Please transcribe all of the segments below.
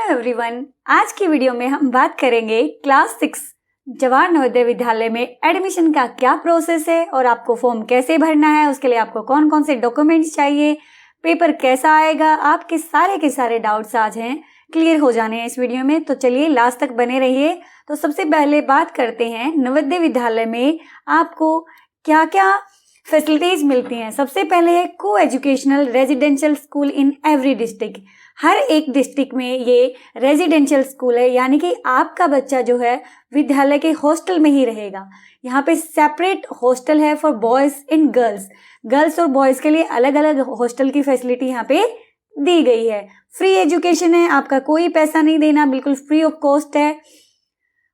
Everyone, आज की video में हम बात करेंगे क्लास 6 जवाहर नवोदय विद्यालय में एडमिशन का क्या प्रोसेस है और आपको फॉर्म कैसे भरना है, उसके लिए आपको कौन कौन से डॉक्यूमेंट्स चाहिए, पेपर कैसा आएगा, आपके सारे के सारे डाउट्स आज हैं क्लियर हो जाने हैं इस वीडियो में। तो चलिए लास्ट तक बने रहिए। तो सबसे पहले बात करते हैं नवोदय विद्यालय में आपको क्या क्या फैसिलिटीज मिलती हैं। सबसे पहले है को educational residential school in every district. हर एक डिस्ट्रिक्ट में ये रेजिडेंशियल स्कूल है, यानी कि आपका बच्चा जो है विद्यालय के हॉस्टल में ही रहेगा। यहाँ पे सेपरेट हॉस्टल है for boys and girls. Girls और बॉयज के लिए अलग अलग हॉस्टल की फैसिलिटी यहाँ पे दी गई है। फ्री एजुकेशन है, आपका कोई पैसा नहीं देना, बिल्कुल फ्री ऑफ कॉस्ट है।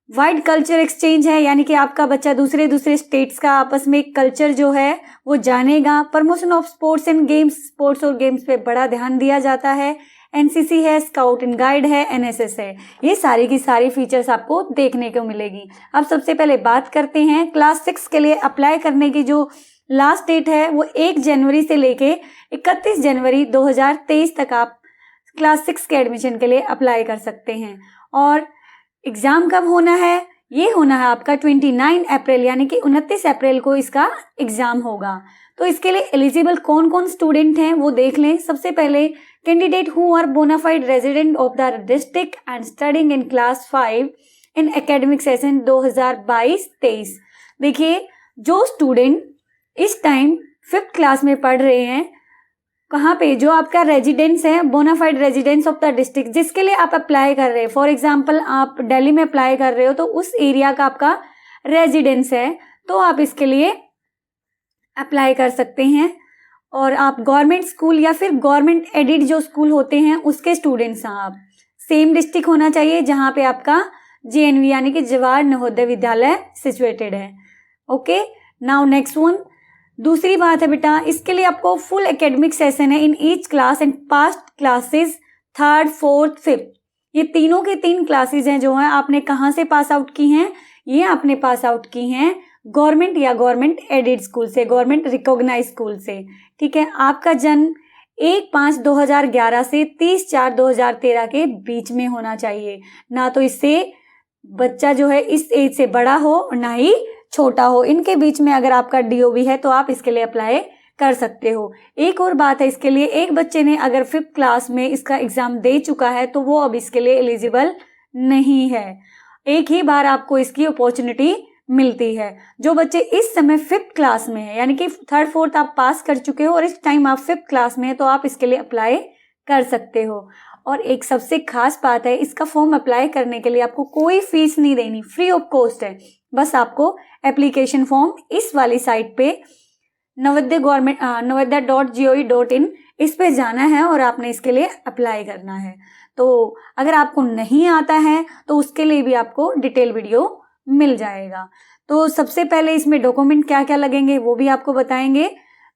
वाइड कल्चर एक्सचेंज है, यानी कि आपका बच्चा दूसरे स्टेट्स का आपस में कल्चर जो है वो जानेगा। Promotion of sports and games, sports और गेम्स पे बड़ा ध्यान दिया जाता है। एनसीसी है, स्काउट एंड गाइड है, एनएसएस है। ये सारी की सारी फीचर्स आपको देखने को मिलेगी। अब सबसे पहले बात करते हैं क्लास 6 के लिए अप्लाई करने की जो लास्ट डेट है वो 1 जनवरी से लेके 31 जनवरी 2023 तक आप क्लास 6 के एडमिशन के लिए अप्लाई कर सकते हैं। और एग्जाम कब होना है? ये होना है आपका 29 अप्रैल, यानी कि 29 अप्रैल को इसका एग्जाम होगा। तो इसके लिए एलिजिबल कौन कौन स्टूडेंट हैं वो देख लें। सबसे पहले candidate who are bonafide resident of the district and studying in class 5 in academic session 2022-23। देखिए, जो स्टूडेंट इस टाइम 5th क्लास में पढ़ रहे हैं, कहाँ पे जो आपका रेजिडेंस है, bonafide residence of the district, जिसके लिए आप अप्लाई कर रहे हैं। फॉर एग्जांपल आप दिल्ली में अप्लाई कर रहे हो तो उस एरिया का आपका रेजिडेंस है, तो आप इसके लिए अप्लाई कर सकते हैं। और आप गवर्नमेंट स्कूल या फिर गवर्नमेंट एडिड जो स्कूल होते हैं उसके स्टूडेंट्स हैं आप। सेम डिस्ट्रिक्ट होना चाहिए जहाँ पे आपका जेएनवी यानी कि जवाहर नवोदय विद्यालय सिचुएटेड है। Okay, now next one. दूसरी बात है बेटा, इसके लिए आपको फुल एकेडमिक सेशन है in each class and past classes 3rd, 4th, 5th। ये तीनों के 3 क्लासेस हैं जो हैं आपने कहाँ से पास आउट की हैं? ये आपने पास आउट की हैं गवर्नमेंट या गवर्नमेंट एडेड स्कूल से, गवर्नमेंट रिकॉग्नाइज स्कूल से। ठीक है, आपका जन्म 1/5/2011 से 30/4/2013 के बीच में होना चाहिए। ना तो इससे बच्चा जो है इस एज से बड़ा हो और ना ही छोटा हो। इनके बीच में अगर आपका डीओबी है तो आप इसके लिए अप्लाई कर सकते हो। एक और बात है, इसके लिए एक बच्चे ने अगर 5th क्लास में इसका एग्जाम दे चुका है तो वो अब इसके लिए एलिजिबल नहीं है। एक ही बार आपको इसकी अपॉर्चुनिटी मिलती है। जो बच्चे इस समय 5th क्लास में है, यानी कि 3rd, 4th आप पास कर चुके हो और इस टाइम आप 5th क्लास में है, तो आप इसके लिए अप्लाई कर सकते हो। और एक सबसे खास बात है, इसका फॉर्म अप्लाई करने के लिए आपको कोई फीस नहीं देनी, फ्री ऑफ कॉस्ट है। बस आपको एप्लीकेशन फॉर्म इस वाली साइट पे नवोदय.gov.in इस पे जाना है और आपने इसके लिए अप्लाई करना है। तो अगर आपको नहीं आता है तो उसके लिए भी आपको डिटेल वीडियो मिल जाएगा। तो सबसे पहले इसमें डॉक्यूमेंट क्या क्या लगेंगे वो भी आपको बताएंगे।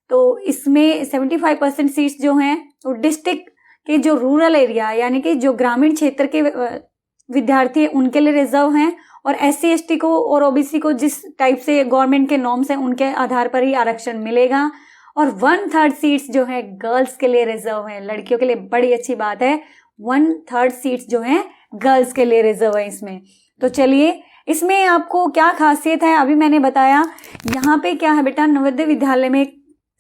तो इसमें 75% सीट्स जो हैं वो डिस्ट्रिक्ट के जो रूरल एरिया यानी कि जो ग्रामीण क्षेत्र के विद्यार्थी हैं उनके लिए रिजर्व हैं, और SC ST को और OBC को जिस टाइप से गवर्नमेंट के नॉर्म्स हैं उनके आधार पर ही आरक्षण मिलेगा। और 1/3 सीट्स जो है गर्ल्स के लिए रिजर्व है। लड़कियों के लिए बड़ी अच्छी बात है, 1/3 सीट्स जो है गर्ल्स के लिए रिजर्व है इसमें। तो चलिए, इसमें आपको क्या खासियत है अभी मैंने बताया। यहाँ पे क्या है बेटा, नवोदय विद्यालय में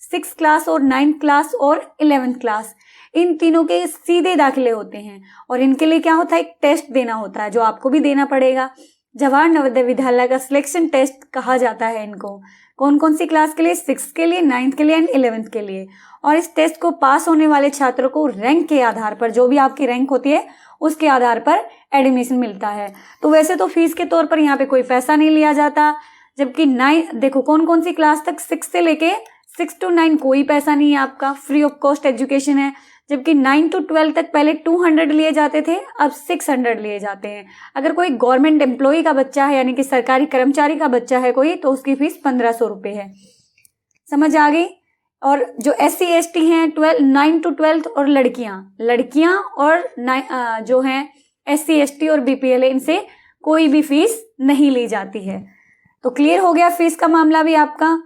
6th क्लास और 9th क्लास और 11th क्लास इन तीनों के सीधे दाखिले होते हैं। और इनके लिए क्या होता है, एक टेस्ट देना होता है जो आपको भी देना पड़ेगा। जवाहर नवोदय विद्यालय का सिलेक्शन टेस्ट कहा जाता है इनको। कौन कौन सी क्लास के लिए? 6th के लिए, 9th के लिए एंड 11th के लिए। और इस टेस्ट को पास होने वाले छात्रों को रैंक के आधार पर, जो भी आपकी रैंक होती है उसके आधार पर एडमिशन मिलता है। तो वैसे तो फीस के तौर पर यहाँ पे कोई पैसा नहीं लिया जाता। जबकि 9 देखो कौन कौन सी क्लास तक, 6 से लेके 6 to 9 कोई पैसा नहीं है आपका, फ्री ऑफ कॉस्ट एजुकेशन है। जबकि 9 to 12 तक पहले 200 लिए जाते थे, अब 600 लिए जाते हैं। अगर कोई गवर्नमेंट एम्प्लॉय का बच्चा है यानी कि सरकारी कर्मचारी का बच्चा है कोई, तो उसकी फीस 1500 रुपये है। समझ आ गई? और जो SC ST हैं 9 to 12 और लड़कियां और जो हैं SC ST और BPL है, इनसे कोई भी फीस नहीं ली जाती है। तो क्लियर हो गया फीस का मामला भी आपका।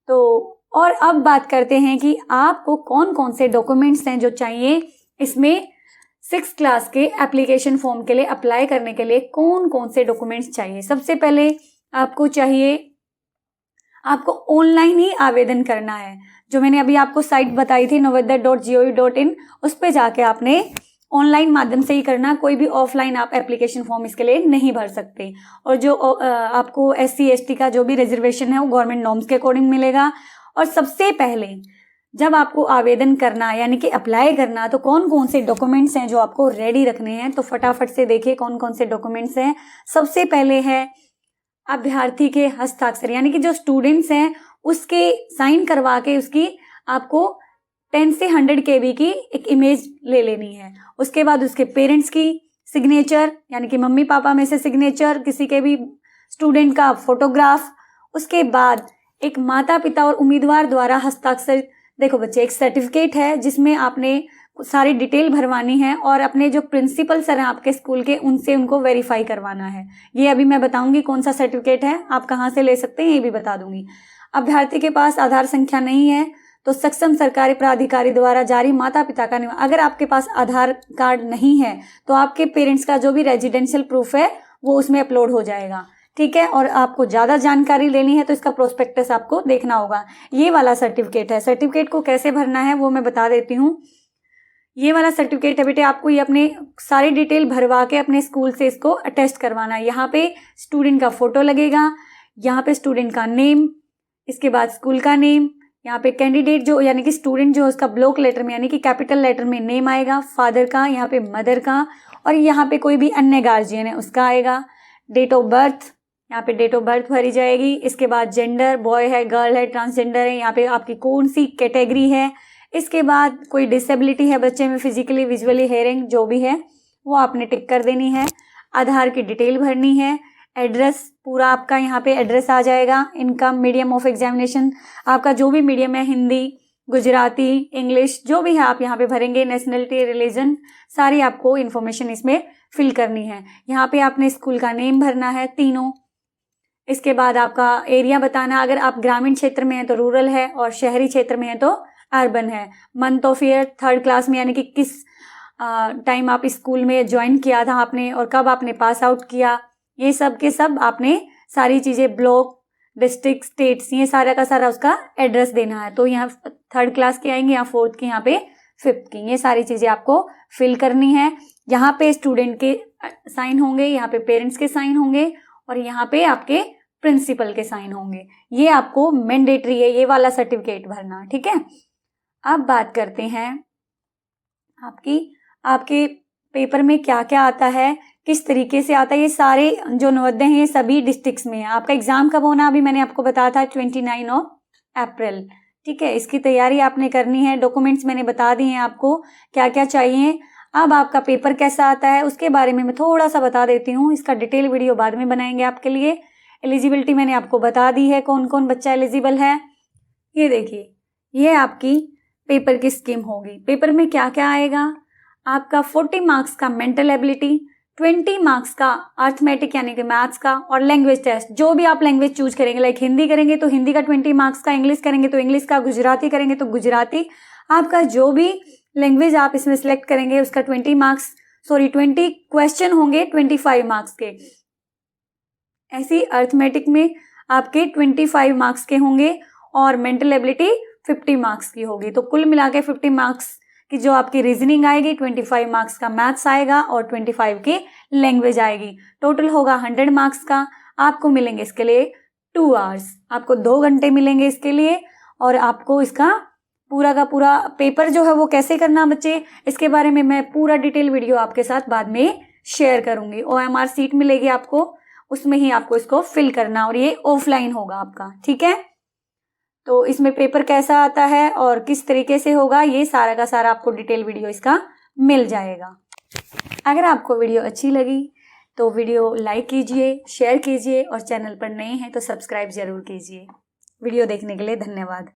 तो और अब बात करते हैं कि आपको कौन कौन से डॉक्यूमेंट्स हैं जो चाहिए। इसमें 6 क्लास के एप्लीकेशन फॉर्म के लिए अप्लाई करने के लिए कौन कौन से डॉक्यूमेंट्स चाहिए। सबसे पहले आपको चाहिए, आपको ऑनलाइन ही आवेदन करना है। जो मैंने अभी आपको साइट बताई थी navodaya.gov.in, उस पे जाके आपने ऑनलाइन माध्यम से ही करना, कोई भी ऑफलाइन आप एप्लीकेशन फॉर्म इसके लिए नहीं भर सकते। और जो आपको SC ST का जो भी रिजर्वेशन है वो गवर्नमेंट नॉर्म्स के अकॉर्डिंग मिलेगा। और सबसे पहले जब आपको आवेदन करना यानी कि अप्लाई करना, तो कौन कौन से डॉक्यूमेंट्स हैं जो आपको रेडी रखने हैं, तो फटाफट से देखिए कौन कौन से डॉक्यूमेंट्स हैं। सबसे पहले है अभ्यर्थी के हस्ताक्षर, यानी कि जो स्टूडेंट्स हैं उसके साइन करवा के उसकी आपको 10 से 100 KB की एक इमेज ले लेनी है। उसके बाद उसके पेरेंट्स की सिग्नेचर, यानी कि मम्मी पापा में से सिग्नेचर, किसी के भी स्टूडेंट का फोटोग्राफ। उसके बाद एक माता पिता और उम्मीदवार द्वारा हस्ताक्षर, देखो बच्चे, एक सर्टिफिकेट है जिसमें आपने सारी डिटेल भरवानी है और अपने जो प्रिंसिपल सर हैं आपके स्कूल के, उनसे उनको वेरीफाई करवाना है। ये अभी मैं बताऊंगी कौन सा सर्टिफिकेट है, आप कहाँ से ले सकते हैं ये भी बता दूंगी। अभ्यर्थी के पास आधार संख्या नहीं है तो सक्षम सरकारी प्राधिकारी द्वारा जारी माता पिता का निवास, अगर आपके पास आधार कार्ड नहीं है तो आपके पेरेंट्स का जो भी रेजिडेंशियल प्रूफ है वो उसमें अपलोड हो जाएगा, ठीक है। और आपको ज़्यादा जानकारी लेनी है तो इसका प्रोस्पेक्टस आपको देखना होगा। ये वाला सर्टिफिकेट है। सर्टिफिकेट को कैसे भरना है वो मैं बता देती हूँ। ये वाला सर्टिफिकेट है बेटे, आपको ये अपने सारी डिटेल भरवा के अपने स्कूल से इसको अटेस्ट करवाना है। यहाँ पे स्टूडेंट का फोटो लगेगा, यहाँ पे स्टूडेंट का नेम, इसके बाद स्कूल का नेम, यहाँ पे कैंडिडेट जो यानी कि स्टूडेंट जो उसका ब्लॉक लेटर में यानी कि कैपिटल लेटर में नेम आएगा, फादर का, यहाँ पे मदर का, और यहाँ पे कोई भी अन्य गार्जियन है उसका आएगा। डेट ऑफ बर्थ, यहाँ पे डेट ऑफ बर्थ भरी जाएगी। इसके बाद जेंडर, बॉय है, गर्ल है, ट्रांसजेंडर है, यहाँ पे आपकी कौन सी कैटेगरी है। इसके बाद कोई डिसेबिलिटी है बच्चे में, फिजिकली, विजुअली, हेयरिंग, जो भी है वो आपने टिक कर देनी है। आधार की डिटेल भरनी है। एड्रेस पूरा आपका यहाँ पे एड्रेस आ जाएगा। इनकम, मीडियम ऑफ एग्जामिनेशन, आपका जो भी मीडियम है, हिंदी, गुजराती, इंग्लिश, जो भी है आप यहाँ पे भरेंगे। नेशनलिटी, रिलीजन, सारी आपको इन्फॉर्मेशन इसमें फिल करनी है। यहाँ पे आपने स्कूल का नेम भरना है तीनों। इसके बाद आपका एरिया बताना, अगर आप ग्रामीण क्षेत्र में है तो रूरल है और शहरी क्षेत्र में है तो अर्बन है। Month of year 3rd class में, यानी कि किस टाइम आप स्कूल में ज्वाइन किया था आपने और कब आपने पास आउट किया, ये सब के सब आपने सारी चीज़ें, ब्लॉक, डिस्ट्रिक्ट, स्टेट्स, ये सारा का सारा उसका एड्रेस देना है। तो यहाँ 3rd क्लास के आएंगे, यहाँ 4th की, यहाँ पे 5th की, ये सारी चीज़ें आपको फिल करनी है। यहाँ पे स्टूडेंट के साइन होंगे, यहाँ पे पेरेंट्स के साइन होंगे और यहाँ पे आपके प्रिंसिपल के साइन होंगे। ये आपको मैंडेटरी है ये वाला सर्टिफिकेट भरना, ठीक है। अब बात करते हैं आपके पेपर में क्या क्या आता है, किस तरीके से आता है। ये सारे जो नवोदय हैं ये सभी डिस्ट्रिक्ट्स में है। आपका एग्जाम कब होना अभी मैंने आपको बताया था 29 अप्रैल, ठीक है। इसकी तैयारी आपने करनी है। डॉक्यूमेंट्स मैंने बता दिए हैं आपको क्या क्या चाहिए। अब आपका पेपर कैसा आता है उसके बारे में मैं थोड़ा सा बता देती हूँ। इसका डिटेल वीडियो बाद में बनाएंगे आपके लिए। एलिजिबिलिटी मैंने आपको बता दी है, कौन कौन बच्चा एलिजिबल है। ये देखिए, ये आपकी पेपर की स्कीम होगी। पेपर में क्या क्या आएगा, आपका 40 मार्क्स का मेंटल एबिलिटी, 20 मार्क्स का अर्थमेटिक यानी कि मैथ्स का, और लैंग्वेज टेस्ट, जो भी आप लैंग्वेज चूज करेंगे, लाइक हिंदी करेंगे तो हिंदी का 20 मार्क्स का, इंग्लिश करेंगे तो इंग्लिश का, गुजराती करेंगे तो गुजराती, आपका जो भी लैंग्वेज आप इसमें सिलेक्ट करेंगे उसका 20 क्वेश्चन होंगे 25 मार्क्स के। ऐसी अर्थमेटिक में आपके 25 मार्क्स के होंगे और मेंटल एबिलिटी 50 मार्क्स की होगी। तो कुल मिला के 50 मार्क्स की जो आपकी रीजनिंग आएगी, 25 मार्क्स का मैथ्स आएगा और 25 की लैंग्वेज आएगी। टोटल होगा 100 मार्क्स का। आपको मिलेंगे इसके लिए 2 आवर्स, आपको 2 घंटे मिलेंगे इसके लिए। और आपको इसका पूरा का पूरा पेपर जो है वो कैसे करना बच्चे, इसके बारे में मैं पूरा डिटेल वीडियो आपके साथ बाद में शेयर करूंगी। OMR सीट मिलेगी आपको, उसमें ही आपको इसको फिल करना, और ये ऑफलाइन होगा आपका, ठीक है। तो इसमें पेपर कैसा आता है और किस तरीके से होगा, ये सारा का सारा आपको डिटेल वीडियो इसका मिल जाएगा। अगर आपको वीडियो अच्छी लगी तो वीडियो लाइक कीजिए, शेयर कीजिए और चैनल पर नए हैं तो सब्सक्राइब जरूर कीजिए। वीडियो देखने के लिए धन्यवाद।